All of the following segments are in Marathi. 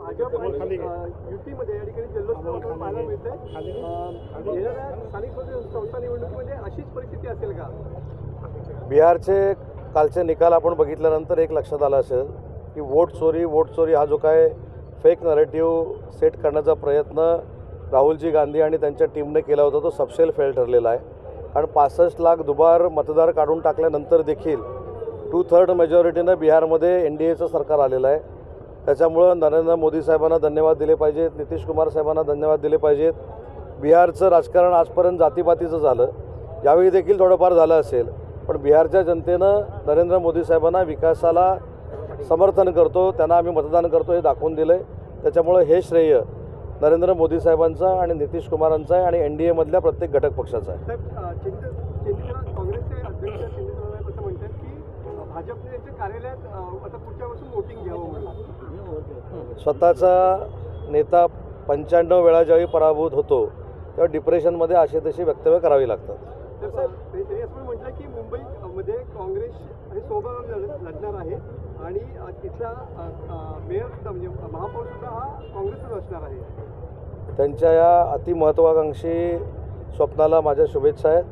भाजप आणि युतीमध्ये या ठिकाणी जल्लोष पाहायला मिळतंय। येणाऱ्या स्थानिक संस्था निवडणुकीमध्ये अशीच परिस्थिती असेल का? बिहारचे कालचे निकाल आपण बघितल्यानंतर एक लक्षात आलं असेल की वोट चोरी हा जो काय फेक नरेटिव्ह सेट करण्याचा प्रयत्न राहुलजी गांधी आणि त्यांच्या टीमने केला होता तो सबसेल फेल ठरलेला आहे। कारण 65 लाख दुबार मतदार काढून टाकल्यानंतर देखील 2/3 मेजॉरिटीनं बिहारमध्ये NDAचं सरकार आलेलं आहे। त्याच्यामुळं नरेंद्र मोदी साहेबांना धन्यवाद दिले पाहिजेत, नितीश कुमार साहेबांना धन्यवाद दिले पाहिजेत। बिहारचं राजकारण आजपर्यंत जातीपातीचं झालं, यावेळी देखील थोडंफार झालं असेल, पण बिहारच्या जनतेनं नरेंद्र मोदी साहेबांना विकासाला समर्थन करतो, त्यांना आम्ही मतदान करतो हे दाखवून दिलं आहे। त्याच्यामुळं हे श्रेय नरेंद्र मोदी साहेबांचं आणि नितीश कुमारांचं आहे आणि NDAमधल्या प्रत्येक घटक पक्षाचा आहे। काँग्रेसचे अध्यक्ष असं म्हणतात की भाजपने त्यांच्या कार्यालयात आता पुढच्या वर्षी वोटिंग घ्यावं। स्वतःचा नेता 95 वेळा ज्यावेळी पराभूत होतो तेव्हा डिप्रेशनमध्ये अशी तशी वक्तव्य करावी लागतात। तर साहेब त्यांनी असं म्हटलं की मुंबईमध्ये काँग्रेस हे सोबत लढणार आहे आणि तिथला मेयर म्हणजे महापौर सुद्धा हा काँग्रेसच असणार आहे। त्यांच्या या अतिमहत्त्वाकांक्षी स्वप्नाला माझ्या शुभेच्छा आहेत।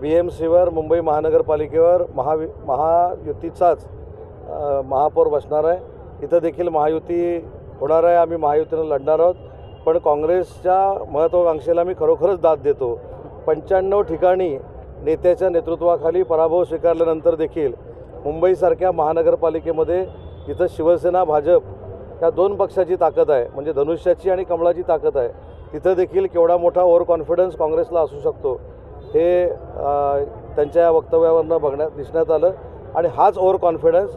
BMCवर मुंबई महानगरपालिकेवर महायुतीचाच महापौर बसणार आहे। इथं देखील महायुती होणार आहे, आम्ही महायुतीनं लढणार आहोत। पण काँग्रेसच्या महत्त्वाकांक्षेला मी खरोखरच दाद देतो। 95 ठिकाणी नेत्याच्या नेतृत्वाखाली पराभव स्वीकारल्यानंतर देखील मुंबईसारख्या महानगरपालिकेमध्ये जिथं शिवसेना भाजप या दोन पक्षाची ताकद आहे, म्हणजे धनुष्याची आणि कमळाची ताकद आहे, तिथं देखील केवढा मोठा ओव्हर कॉन्फिडन्स काँग्रेसला असू शकतो हे त्यांच्या या वक्तव्यावरनं दिसण्यात आलं। आणि हाच ओव्हर कॉन्फिडन्स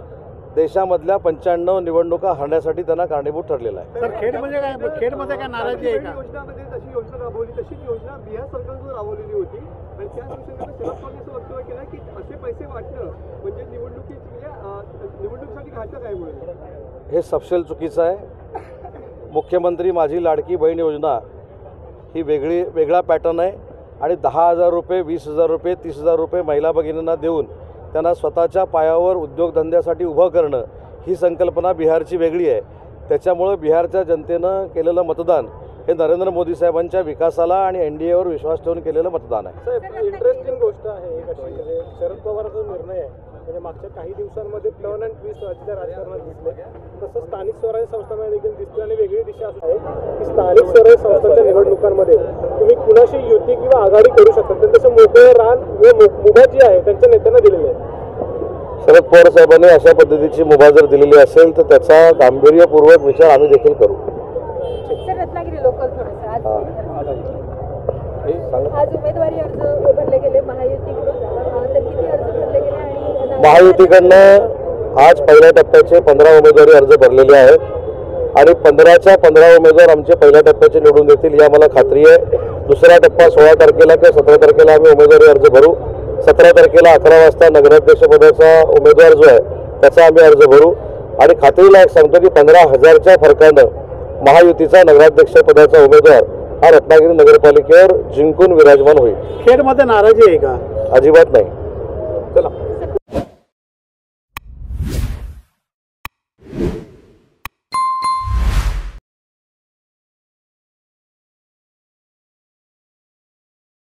देशामधल्या 95 निवडणुका हरण्यासाठी त्यांना कारणीभूत ठरलेला आहे। सर खेडमध्ये काय नाराजी आहे का? योजनामध्ये जशी योजना राबवली तशीच योजना बिहार सरकारनं राबवलेली होती आणि त्या अनुषंगाने शरद पवारांनी असं वक्तव्य केलं की असे पैसे वाटणं म्हणजे निवडणुकीसाठी घातक आहे म्हणून। हे सपशेल चुकीचं आहे। मुख्यमंत्री माझी लाडकी बहीण योजना ही वेगळा पॅटर्न आहे आणि 10,000 रुपये, 20,000 रुपये, 30,000 रुपये महिला भगिनींना देऊन त्यांना स्वतःच्या पायावर उद्योगधंद्यासाठी उभं करणं ही संकल्पना बिहारची वेगळी आहे। त्याच्यामुळं बिहारच्या जनतेनं केलेलं मतदान हे नरेंद्र मोदी साहेबांच्या विकासाला आणि NDAवर विश्वास ठेवून केलेलं मतदान आहे। साहेब इंटरेस्टिंग गोष्ट आहे एक अशी म्हणजे शरद पवारांचा निर्णय आहे म्हणजे मागच्या काही दिवसांमध्ये टर्न अँड ट्विस्ट राज्याच्या राजकारणात दिसले, तसं स्थानिक स्वराज्य संस्थांना देखील दिसते आणि वेगळी दिशा असते की स्थानिक स्वराज्य संस्थांच्या निवडणुकांमध्ये तुम्ही कुणाशी युती किंवा आघाडी करू शकता, तर तसं मोकळं रान मुभा जी आहे त्यांच्या नेत्यांना दिलेली आहे। शरद पवार साहेबांनी अशा पद्धतीची मुभा जर दिलेली असेल तर त्याचा गांभीर्यपूर्वक विचार आम्ही देखील करू। रत्नागिरी लोकल थोडंसं आज उमेदवारी अर्ज भरले गेले महायुतीकडून, तर किती अर्ज भरले गेले आणि महायुतीकडनं आज पहिल्या टप्प्याचे 15 उमेदवारी अर्ज भरलेले आहेत आणि 15च्या 15 उमेदवार आमचे पहिल्या टप्प्याचे निवडून देतील ही आम्हाला खात्री आहे। दुसरा टप्पा 16 तारखेला किंवा 17 तारखेला आम्ही उमेदवारी अर्ज भरू। 17 तारखेला 11 वाजता नगराध्यक्षपदाचा उमेदवार जो आहे त्याचा आम्ही अर्ज भरू आणि खात्रीला एक सांगतो की 15,000च्या फरकानं महायुतीचा नगराध्यक्षपदाचा उमेदवार हा रत्नागिरी नगरपालिकेवर जिंकून विराजमान होईल। खेडमध्ये नाराजी आहे का? अजिबात नाही। चला।